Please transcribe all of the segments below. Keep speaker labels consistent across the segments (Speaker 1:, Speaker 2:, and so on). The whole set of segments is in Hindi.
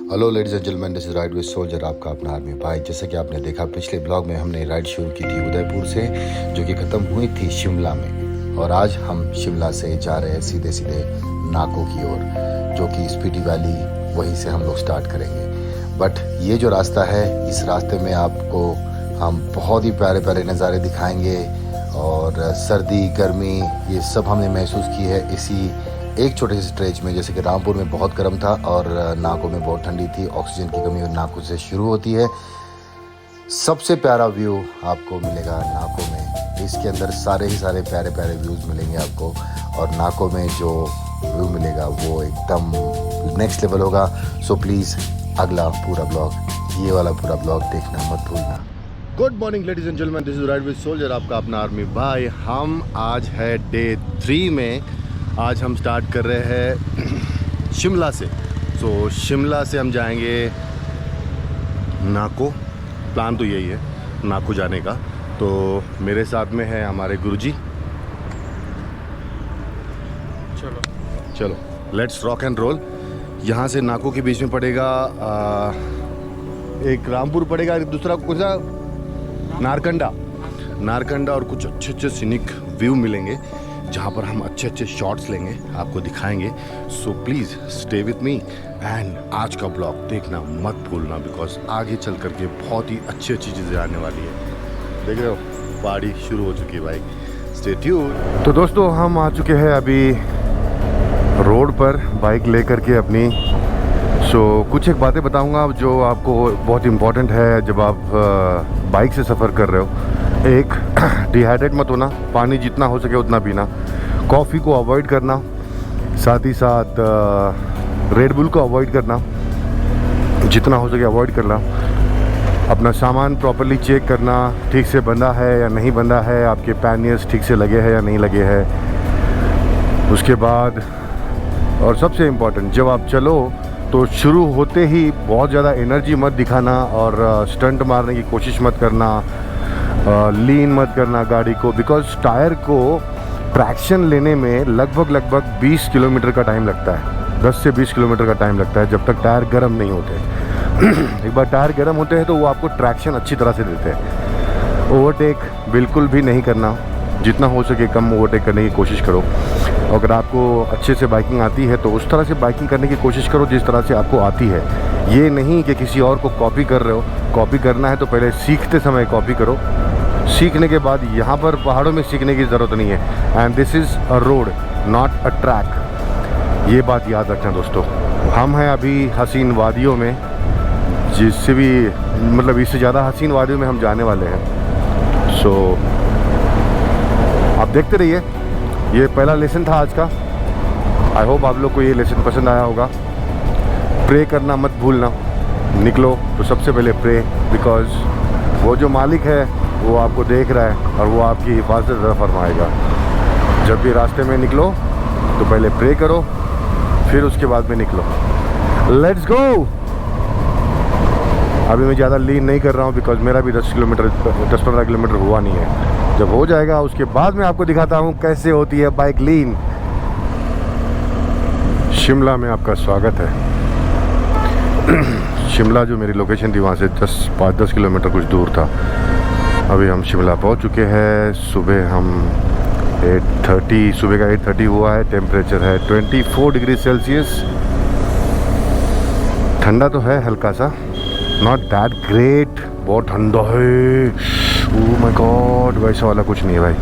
Speaker 1: Hello ladies and gentleman, this is ride with soldier, आपका अपना आर्मी भाई। जैसे कि आपने देखा पिछले ब्लॉग में हमने राइड शुरू की थी उदयपुर से, जो कि ख़त्म हुई थी शिमला में। और आज हम शिमला से जा रहे हैं सीधे सीधे नाको की ओर, जो कि स्पीति वैली, वहीं से हम लोग स्टार्ट करेंगे। बट ये जो रास्ता है, इस रास्ते में आपको हम बहुत ही प्यारे प्यारे नज़ारे दिखाएंगे। और सर्दी गर्मी ये सब हमने महसूस की है इसी एक छोटे से स्ट्रेच में। जैसे कि रामपुर में बहुत गर्म था और नाको में बहुत ठंडी थी। ऑक्सीजन की कमी नाको से शुरू होती है। सबसे प्यारा व्यू आपको मिलेगा नाको में। इसके अंदर सारे प्यारे प्यारे व्यूज़ मिलेंगे आपको। और नाको में जो व्यू मिलेगा वो एकदम नेक्स्ट लेवल होगा। सो प्लीज़ अगला पूरा ब्लॉग, ये वाला पूरा ब्लॉग देखना मत भूलना। Good morning ladies and gentleman, this is ride with soldier, आपका अपना आर्मी भाई। हम आज है डे 3 में। आज हम स्टार्ट कर रहे हैं शिमला से। तो शिमला से हम जाएंगे नाको। प्लान तो यही है नाको जाने का। तो मेरे साथ में है हमारे गुरुजी। चलो लेट्स रॉक एंड रोल। यहाँ से नाको के बीच में पड़ेगा एक रामपुर पड़ेगा, दूसरा कौन सा नारकंडा। और कुछ अच्छे सीनिक व्यू मिलेंगे जहाँ पर हम अच्छे शॉट्स लेंगे, आपको दिखाएंगे। So please stay with me and आज का ब्लॉग देखना मत भूलना, बिकॉज आगे चल करके बहुत ही अच्छी चीज़ें आने वाली है। देख रहे हो पहाड़ी शुरू हो चुकी है भाई, स्टे ट्यून्ड। तो दोस्तों हम आ चुके हैं अभी रोड पर बाइक लेकर के अपनी। कुछ एक बातें बताऊंगा जो आपको बहुत इम्पॉर्टेंट है जब आप बाइक से सफ़र कर रहे हो। एक, डिहाइड्रेट मत होना, पानी जितना हो सके उतना पीना, कॉफ़ी को अवॉइड करना, साथ ही साथ रेड बुल को अवॉइड करना, जितना हो सके अवॉइड करना। अपना सामान प्रॉपरली चेक करना, ठीक से बंधा है या नहीं बंधा है, आपके पैनियर्स ठीक से लगे हैं या नहीं लगे हैं। उसके बाद और सबसे इम्पॉर्टेंट, जब आप चलो तो शुरू होते ही बहुत ज़्यादा एनर्जी मत दिखाना और स्टंट मारने की कोशिश मत करना, लीन मत करना गाड़ी को, बिकॉज टायर को ट्रैक्शन लेने में लगभग 20 किलोमीटर का टाइम लगता है। 10 से 20 किलोमीटर का टाइम लगता है जब तक टायर गर्म नहीं होते। एक बार टायर गर्म होते हैं तो वो आपको ट्रैक्शन अच्छी तरह से देते हैं। ओवरटेक बिल्कुल भी नहीं करना, जितना हो सके कम ओवरटेक करने की कोशिश करो। अगर आपको अच्छे से बाइकिंग आती है तो उस तरह से बाइकिंग करने की कोशिश करो जिस तरह से आपको आती है। ये नहीं कि किसी और को कॉपी कर रहे हो। कॉपी करना है तो पहले सीखते समय कॉपी करो, सीखने के बाद यहाँ पर पहाड़ों में सीखने की ज़रूरत नहीं है। And this is a road not a track, ये बात याद रखना दोस्तों। हम हैं अभी हसीन वादियों में, जिससे भी मतलब इससे ज़्यादा हसीन वादियों में हम जाने वाले हैं। सो आप देखते रहिए। ये पहला लेसन था आज का। आई होप आप लोग को ये लेसन पसंद आया होगा। प्रे करना मत भूलना, निकलो तो सबसे पहले प्रे, बिकॉज वो जो मालिक है वो आपको देख रहा है और वो आपकी हिफाजत फरमाएगा। जब भी रास्ते में निकलो तो पहले प्रे करो, फिर उसके बाद में निकलो। Let's go. अभी मैं ज़्यादा लीन नहीं कर रहा हूँ बिकॉज मेरा भी 10-15 किलोमीटर हुआ नहीं है। जब हो जाएगा उसके बाद मैं आपको दिखाता हूँ कैसे होती है बाइक लीन। शिमला में आपका स्वागत है। शिमला जो मेरी लोकेशन थी वहाँ से 5-10 किलोमीटर कुछ दूर था। अभी हम शिमला पहुँच चुके हैं। सुबह हम 8:30 सुबह का 8:30 हुआ है। टेम्परेचर है 24 डिग्री सेल्सियस। ठंडा तो है हल्का सा, नॉट दैट ग्रेट, बहुत ठंडा है। ओह माय गॉड, वैसा वाला कुछ नहीं है भाई।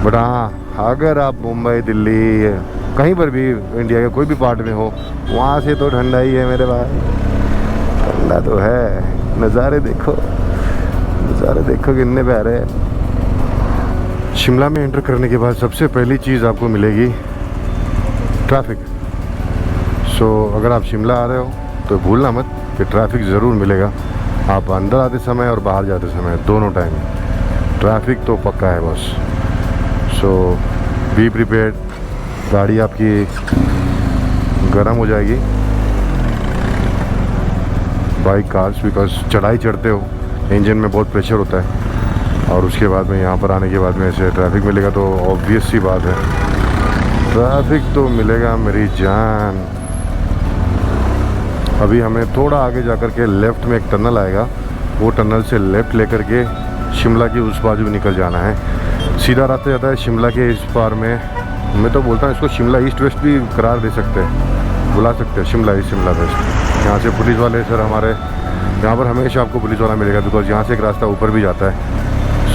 Speaker 1: बट हाँ, अगर आप मुंबई दिल्ली कहीं पर भी इंडिया के कोई भी पार्ट में हो, वहाँ से तो ठंडा ही है मेरे भाई। ठंडा तो है। नज़ारे देखो कितने प्यारे हैं। शिमला में एंटर करने के बाद सबसे पहली चीज़ आपको मिलेगी ट्रैफिक। अगर आप शिमला आ रहे हो तो भूलना मत कि ट्रैफिक ज़रूर मिलेगा। आप अंदर आते समय और बाहर जाते समय दोनों टाइम ट्रैफिक तो पक्का है बस। Be prepared. गाड़ी आपकी गर्म हो जाएगी, बाइक कार्स, बिकॉज चढ़ाई चढ़ते हो इंजन में बहुत प्रेशर होता है। और उसके बाद में यहाँ पर आने के बाद में ऐसे ट्रैफिक मिलेगा तो ऑब्वियस सी बात है ट्रैफिक तो मिलेगा मेरी जान। अभी हमें थोड़ा आगे जाकर के लेफ़्ट में एक टनल आएगा, वो टनल से लेफ़्ट लेकर के शिमला की उस बाजू भी निकल जाना है। सीधा रास्ता जाता है शिमला के इस पार में। मैं तो बोलता हूँ इसको शिमला ईस्ट वेस्ट भी करार दे सकते हैं, बुला सकते हैं, शिमला ईस्ट शिमला वेस्ट। यहाँ से पुलिस वाले सर हमारे यहाँ पर हमेशा आपको पुलिस वाला मिलेगा, बिकॉज यहाँ से एक रास्ता ऊपर भी जाता है।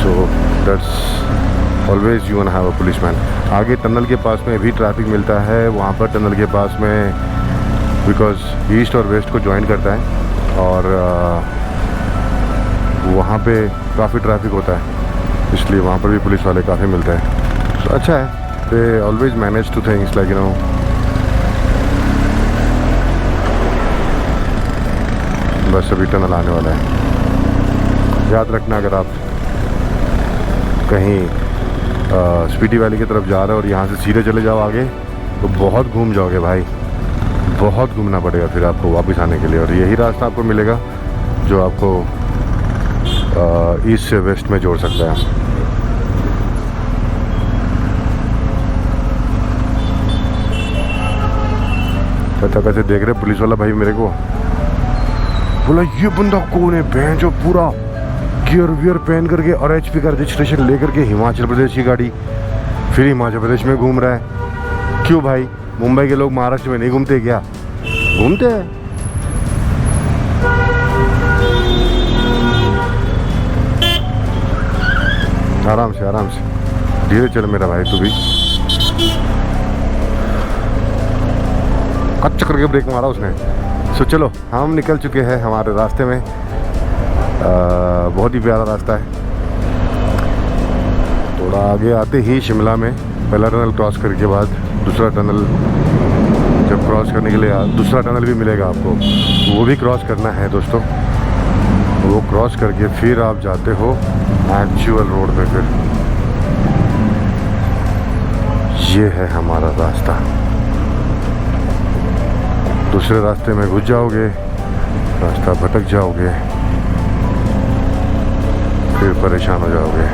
Speaker 1: So that's always you can have a policeman. आगे टनल के पास में भी ट्रैफिक मिलता है, वहाँ पर टनल के पास में, बिकॉज ईस्ट और वेस्ट को ज्वाइन करता है और वहाँ पे काफ़ी ट्रैफिक होता है, इसलिए वहाँ पर भी पुलिस वाले काफ़ी मिलते हैं। तो अच्छा है, they always manage two things like you know. बस अभी टनल आने वाला है। याद रखना, अगर आप कहीं स्पीति वैली की तरफ जा रहे हो और यहाँ से सीधे चले जाओ आगे, तो बहुत घूम जाओगे भाई, बहुत घूमना पड़ेगा फिर आपको वापस आने के लिए। और यही रास्ता आपको मिलेगा जो आपको ईस्ट से वेस्ट में जोड़ सकता है। कहता कैसे देख रहे पुलिस वाला भाई मेरे को, बोला ये बंदा कौन है बहन जो पूरा गियर वियर पहन करके और HP का रजिस्ट्रेशन लेकर के हिमाचल प्रदेश की गाड़ी, फिर हिमाचल प्रदेश में घूम रहा है। क्यों भाई, मुंबई के लोग महाराष्ट्र में नहीं घूमते क्या? घूमते हैं। आराम से आराम से, धीरे चल मेरा भाई, तू भी। कच्च करके ब्रेक मारा उसने। सो चलो, हम निकल चुके हैं हमारे रास्ते में। बहुत ही प्यारा रास्ता है। थोड़ा आगे आते ही शिमला में पहला टनल क्रॉस करने के बाद दूसरा टनल, जब क्रॉस करने के लिए दूसरा टनल भी मिलेगा आपको, वो भी क्रॉस करना है दोस्तों। वो क्रॉस करके फिर आप जाते हो एक्चुअल रोड पे। फिर ये है हमारा रास्ता। दूसरे रास्ते में घुस जाओगे, रास्ता भटक जाओगे, फिर परेशान हो जाओगे।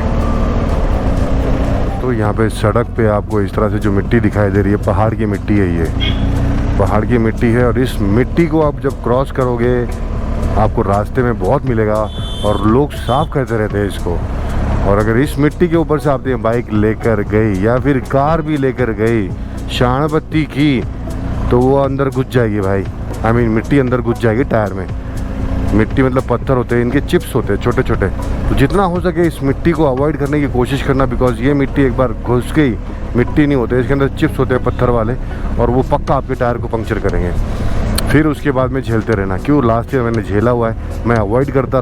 Speaker 1: तो यहाँ पे सड़क पे आपको इस तरह से जो मिट्टी दिखाई दे रही है, पहाड़ की मिट्टी है, ये पहाड़ की मिट्टी है। और इस मिट्टी को आप जब क्रॉस करोगे आपको रास्ते में बहुत मिलेगा, और लोग साफ करते रहते हैं इसको। और अगर इस मिट्टी के ऊपर से आप बाइक लेकर गई या फिर कार भी लेकर गई, शाणबत्ती की, तो वो अंदर घुस जाएगी भाई। आई मीन मिट्टी अंदर घुस जाएगी टायर में। मिट्टी मतलब पत्थर होते हैं, इनके चिप्स होते हैं छोटे छोटे। तो जितना हो सके इस मिट्टी को अवॉइड करने की कोशिश करना, बिकॉज ये मिट्टी एक बार घुस गई, मिट्टी नहीं होते, इसके अंदर चिप्स होते हैं पत्थर वाले, और वो पक्का आपके टायर को पंक्चर करेंगे। फिर उसके बाद में झेलते रहना। क्यों, लास्ट ईयर मैंने झेला हुआ है। मैं अवॉइड करता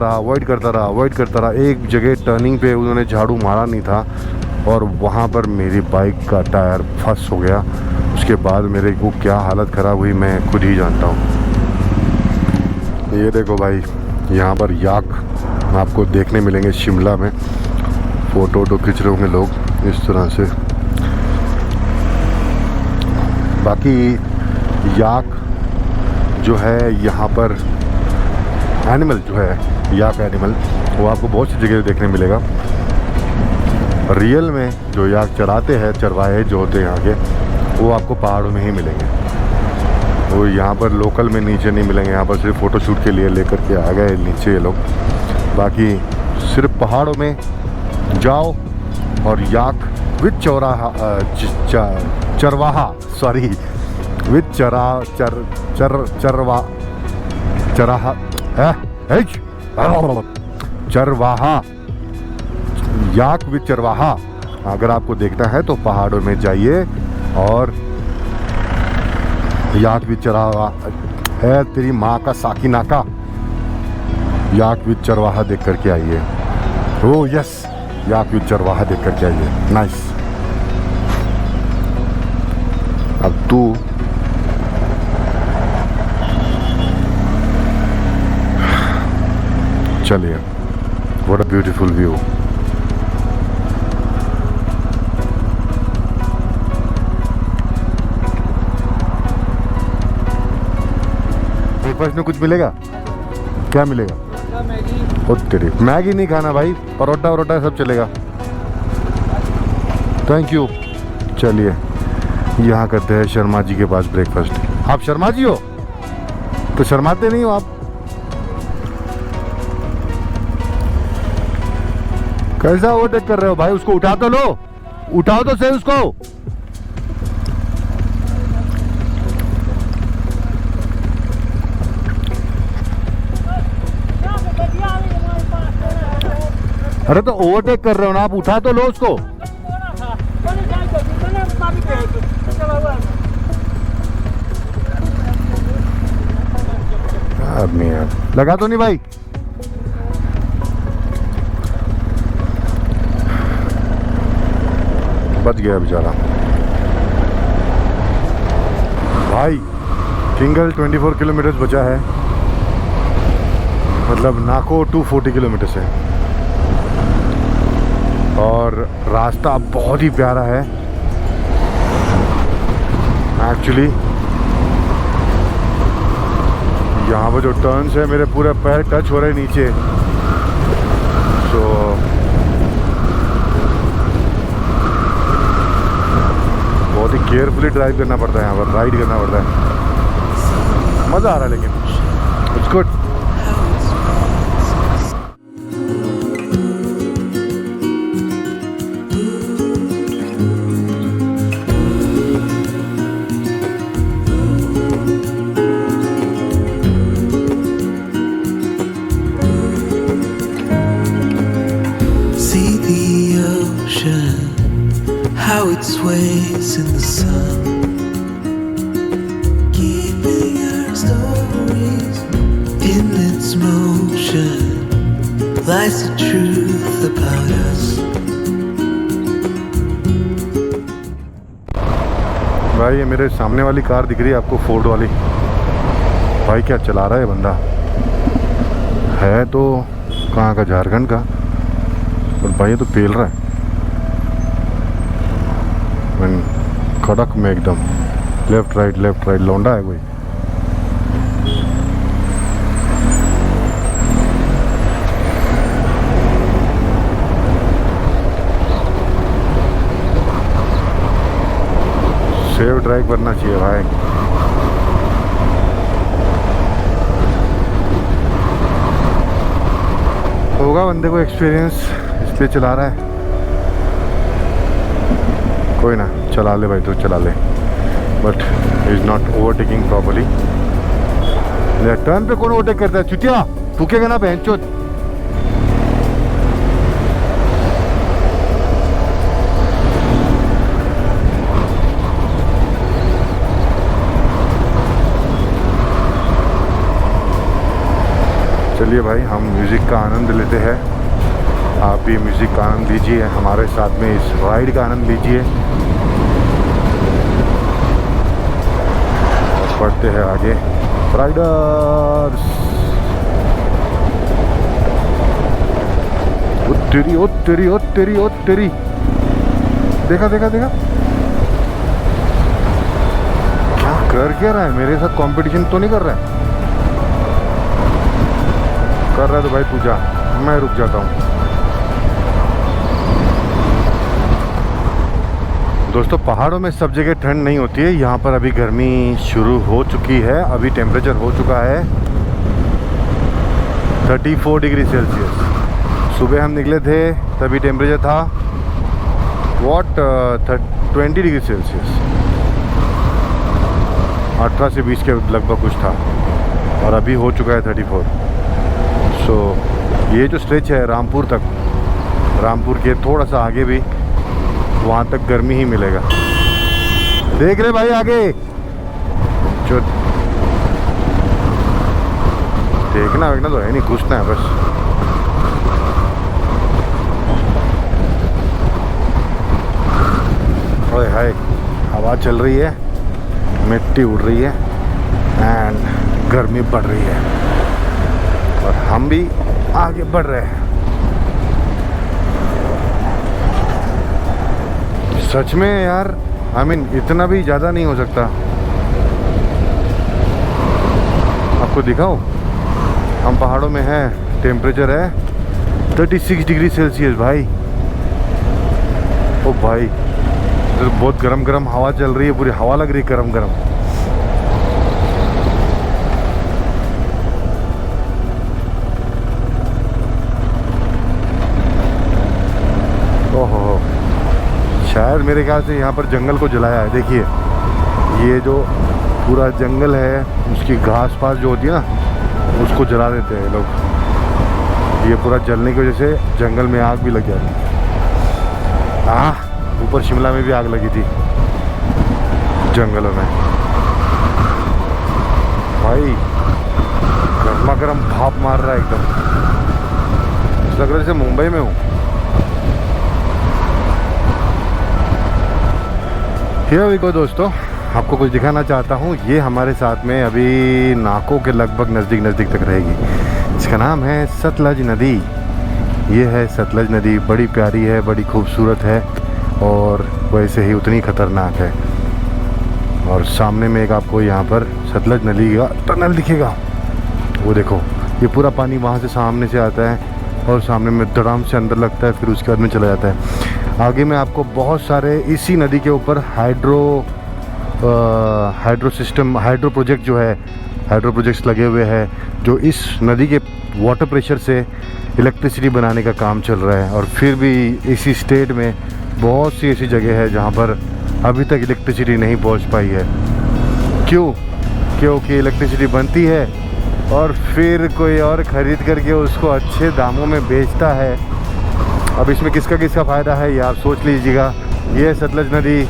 Speaker 1: रहा। एक जगह टर्निंग पे उन्होंने झाड़ू मारा नहीं था और वहाँ पर मेरी बाइक का टायर फंस हो गया। उसके बाद मेरे को क्या हालत ख़राब हुई मैं खुद ही जानता हूँ। ये देखो भाई, यहाँ पर याक आपको देखने मिलेंगे शिमला में। फ़ोटो वोटो खींच रहे होंगे लोग इस तरह से। बाकी याक जो है यहाँ पर एनिमल जो है, याक एनिमल, वो आपको बहुत सी जगह देखने मिलेगा। रियल में जो याक चराते हैं, चरवाहे जो होते हैं यहाँ के, वो आपको पहाड़ों में ही मिलेंगे। वो यहाँ पर लोकल में नीचे नहीं मिलेंगे। यहाँ पर सिर्फ फ़ोटो शूट के लिए लेकर के आ गए नीचे ये लोग। बाकी सिर्फ पहाड़ों में जाओ और याक विद चरवाहा, सॉरी, विद चरवाहा, याक विद चरवाहा अगर आपको देखना है तो पहाड़ों में जाइए और याक विद चरवाहा है, तेरी माँ का साकिना का, याक विद चरवाहा देख करके आइए। ओ यस, याक विद चरवाहा देख करके आइए। नाइस। अब तू चलिए, what a beautiful view. Breakfast में कुछ मिलेगा? क्या मिलेगा? मैगी। तेरी मैगी नहीं खाना भाई, परोठा वरोठा सब चलेगा। Thank you. चलिए, यहाँ करते हैं शर्मा जी के पास ब्रेकफास्ट। आप शर्मा जी हो? तो शर्माते नहीं हो आप? कैसा ओवरटेक कर रहे हो भाई? उसको उठा तो लो, उठाओ तो सही उसको। अरे तो ओवरटेक कर रहे हो ना आप, उठा तो लो उसको। आदमी यार, लगा तो नहीं भाई? बच गया बेचारा भाई। किंगल 24 किलोमीटर बचा है, मतलब नाको 240 किलोमीटर है। और रास्ता बहुत ही प्यारा है एक्चुअली। यहाँ पर जो टर्न्स है मेरे पूरे पैर टच हो रहे हैं नीचे, तो बहुत ही केयरफुली ड्राइव करना पड़ता है, यहाँ पर राइड करना पड़ता है। मज़ा आ रहा है लेकिन it's good.
Speaker 2: How it sways in the sun, keeping our stories in its motion, lies the truth about us.
Speaker 1: भाई ये मेरे सामने वाली कार दिख रही है आपको, फोर्ड वाली। भाई क्या चला रहा है बंदा, है तो कहाँ का, झारखंड का, और भाई ये तो पेल रहा है खड़क में एकदम। लेफ्ट राइट लौंडा है कोई। सेफ ड्राइव करना चाहिए भाई। होगा बंदे को एक्सपीरियंस, इसलिए चला रहा है। कोई ना, चला ले भाई, तू चला ले, but is not overtaking properly. Turn पे कौन ओवरटेक करता है? चुतिया थूकेगा ना बहनचोद। चलिए भाई, हम म्यूज़िक का आनंद लेते हैं। आप भी म्यूज़िक का आनंद लीजिए, हमारे साथ में इस राइड का आनंद लीजिए। बढ़ते हैं आगे राइडर्स। ओ तेरी ओ तेरी ओ तेरी ओ तेरी, देखा देखा देखा क्या कर रहा है? मेरे साथ कंपटीशन तो नहीं कर रहा है? कर रहा है तो भाई तू जा, मैं रुक जाता हूँ। दोस्तों पहाड़ों में सब जगह ठंड नहीं होती है, यहाँ पर अभी गर्मी शुरू हो चुकी है। अभी टेम्परेचर हो चुका है 34 डिग्री सेल्सियस। सुबह हम निकले थे तभी टेम्परेचर था 20 डिग्री सेल्सियस, 18 से 20 के लगभग कुछ था, और अभी हो चुका है 34। सो ये जो स्ट्रेच है रामपुर तक, रामपुर के थोड़ा सा आगे भी वहाँ तक गर्मी ही मिलेगा। देख रहे भाई आगे, जो देखना वेखना तो है नहीं, घुसना है बस। ओए हाय, हवा चल रही है, मिट्टी उड़ रही है एंड गर्मी बढ़ रही है, और हम भी आगे बढ़ रहे हैं। सच में यार, आई मीन इतना भी ज़्यादा नहीं हो सकता। आपको दिखाओ, हम पहाड़ों में हैं, टेम्परेचर है 36 डिग्री सेल्सियस भाई। ओ भाई, तो बहुत गरम गरम हवा चल रही है, पूरी हवा लग रही है गरम गरम। शायद मेरे ख्याल से यहाँ पर जंगल को जलाया है। देखिए ये जो पूरा जंगल है उसकी घास पास जो होती है ना उसको जला देते हैं लोग। ये पूरा जलने की वजह से जंगल में आग भी लग जाती है। हाँ, ऊपर शिमला में भी आग लगी थी जंगलों में भाई। गर्मा गर्म भाप मार रहा है एकदम, लग रहा है जैसे मुंबई में हूँ। here we go दोस्तों, आपको कुछ दिखाना चाहता हूँ। ये हमारे साथ में अभी नाकों के लगभग नज़दीक तक रहेगी। इसका नाम है सतलज नदी। ये है सतलज नदी, बड़ी प्यारी है, बड़ी खूबसूरत है और वैसे ही उतनी ख़तरनाक है। और सामने में एक आपको यहाँ पर सतलज नदी का टनल दिखेगा। वो देखो, ये पूरा पानी वहाँ से सामने से आता है और सामने में धड़ाम से अंदर लगता है, फिर उसके बाद में चला जाता है। आगे में आपको बहुत सारे इसी नदी के ऊपर हाइड्रो प्रोजेक्ट जो है, हाइड्रो प्रोजेक्ट्स लगे हुए हैं जो इस नदी के वाटर प्रेशर से इलेक्ट्रिसिटी बनाने का काम चल रहा है। और फिर भी इसी स्टेट में बहुत सी ऐसी जगह है जहाँ पर अभी तक इलेक्ट्रिसिटी नहीं पहुँच पाई है। क्यों? क्योंकि इलेक्ट्रिसिटी बनती है और फिर कोई और ख़रीद करके उसको अच्छे दामों में बेचता है। अब इसमें किसका फ़ायदा है ये आप सोच लीजिएगा। ये सतलज नदी,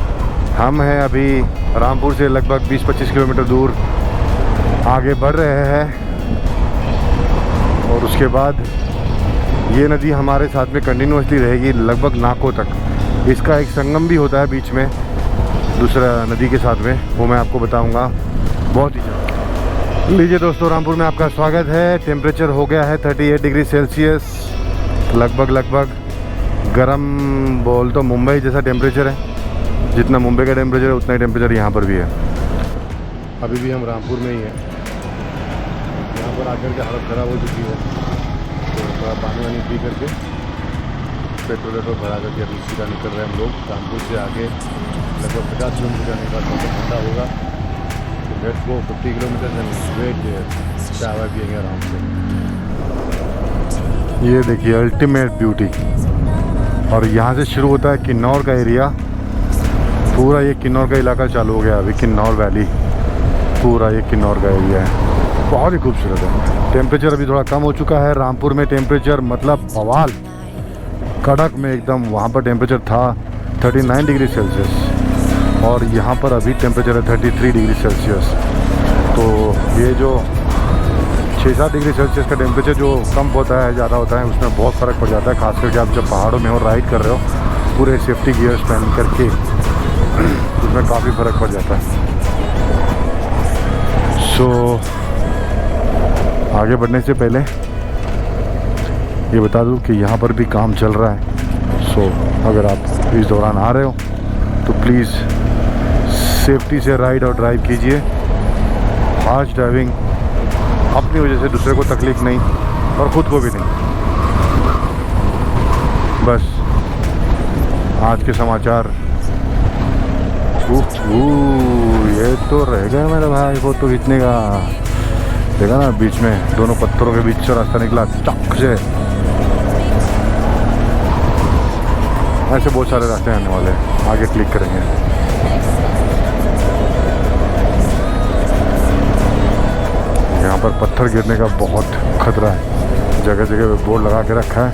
Speaker 1: हम हैं अभी रामपुर से लगभग 20-25 किलोमीटर दूर आगे बढ़ रहे हैं और उसके बाद ये नदी हमारे साथ में कंटिन्यूसली रहेगी लगभग नाकों तक। इसका एक संगम भी होता है बीच में दूसरा नदी के साथ में, वो मैं आपको बताऊंगा बहुत ही जल्द। लीजिए दोस्तों, रामपुर में आपका स्वागत है। टेम्परेचर हो गया है 38 डिग्री सेल्सियस, लगभग गरम बोल तो मुंबई जैसा टेम्परेचर है। जितना मुंबई का टेम्परेचर है उतना ही टेम्परेचर यहाँ पर भी है। अभी भी हम रामपुर में ही हैं। यहाँ पर आकर के हालत ख़राब हो चुकी है, तो थोड़ा पानी वानी पी करके पेट्रोल भरा करके अभी सीधा निकल रहे हैं हम लोग। रामपुर से आगे लगभग 50 किलोमीटर जाने के बाद मौसम ठंडा होगा। तो let's go 50 kilometre and wait चाय पिएंगे आराम से। ये देखिए अल्टीमेट ब्यूटी। और यहाँ से शुरू होता है किन्नौर का एरिया। पूरा ये किन्नौर का इलाका चालू हो गया अभी, किन्नौर वैली, पूरा ये किन्नौर का एरिया है। बहुत ही खूबसूरत है। टेम्परेचर अभी थोड़ा कम हो चुका है रामपुर में। टेम्परेचर मतलब बवाल कड़क में एकदम। वहाँ पर टेम्परेचर था 39 डिग्री सेल्सियस और यहाँ पर अभी टेम्परेचर है 33 डिग्री सेल्सियस। तो ये जो 6-7 डिग्री सेल्सियस का टेम्परेचर जो कम होता है, ज़्यादा होता है, उसमें बहुत फ़र्क पड़ जाता है। खास करके आप जब पहाड़ों में हो, राइड कर रहे हो पूरे सेफ्टी गियर्स पहन करके, उसमें काफ़ी फ़र्क पड़ जाता है। सो आगे बढ़ने से पहले ये बता दूं कि यहाँ पर भी काम चल रहा है। सो अगर आप इस दौरान आ रहे हो तो प्लीज़ सेफ्टी से राइड और ड्राइव कीजिए। फास्ट ड्राइविंग अपनी वजह से दूसरे को तकलीफ़ नहीं और ख़ुद को भी नहीं। बस आज के समाचार। ये तो रह गया मेरे भाई फोटो खींचने का। देखा ना, बीच में दोनों पत्थरों के बीच से रास्ता निकला चक से। ऐसे बहुत सारे रास्ते आने वाले हैं, आगे क्लिक करेंगे। यहाँ पर पत्थर गिरने का बहुत खतरा है, जगह जगह पे बोर्ड लगा के रखा है।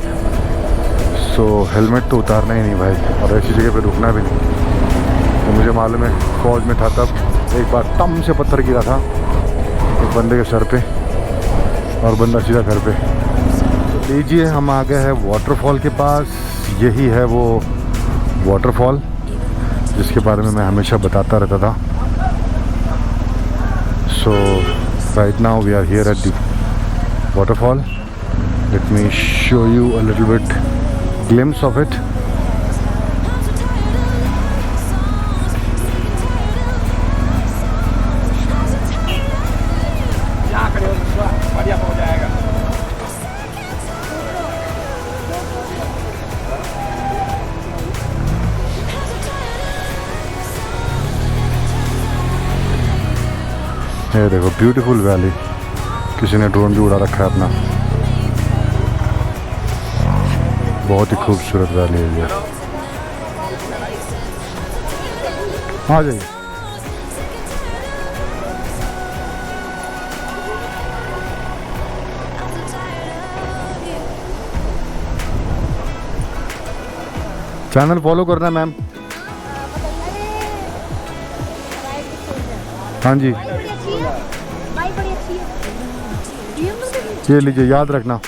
Speaker 1: सो हेलमेट तो उतारना ही नहीं भाई, और ऐसी जगह पे रुकना भी नहीं। तो मुझे मालूम है, फौज में था तब एक बार टम से पत्थर गिरा था एक बंदे के सर पे और बंदा सीधा घर पे। तो लीजिए, हम आ गए हैं वाटरफॉल के पास। यही है वो वाटरफॉल जिसके बारे में मैं हमेशा बताता रहता था। So right now we are here at the waterfall. Let me show you a little bit glimpse of it. ये देखो ब्यूटीफुल वैली। किसी ने ड्रोन भी उड़ा रखा है अपना। बहुत ही खूबसूरत वैली है ये।
Speaker 3: आ जाइए। चैनल फॉलो करना है मैम। हाँ जी, ये लीजिए, याद रखना।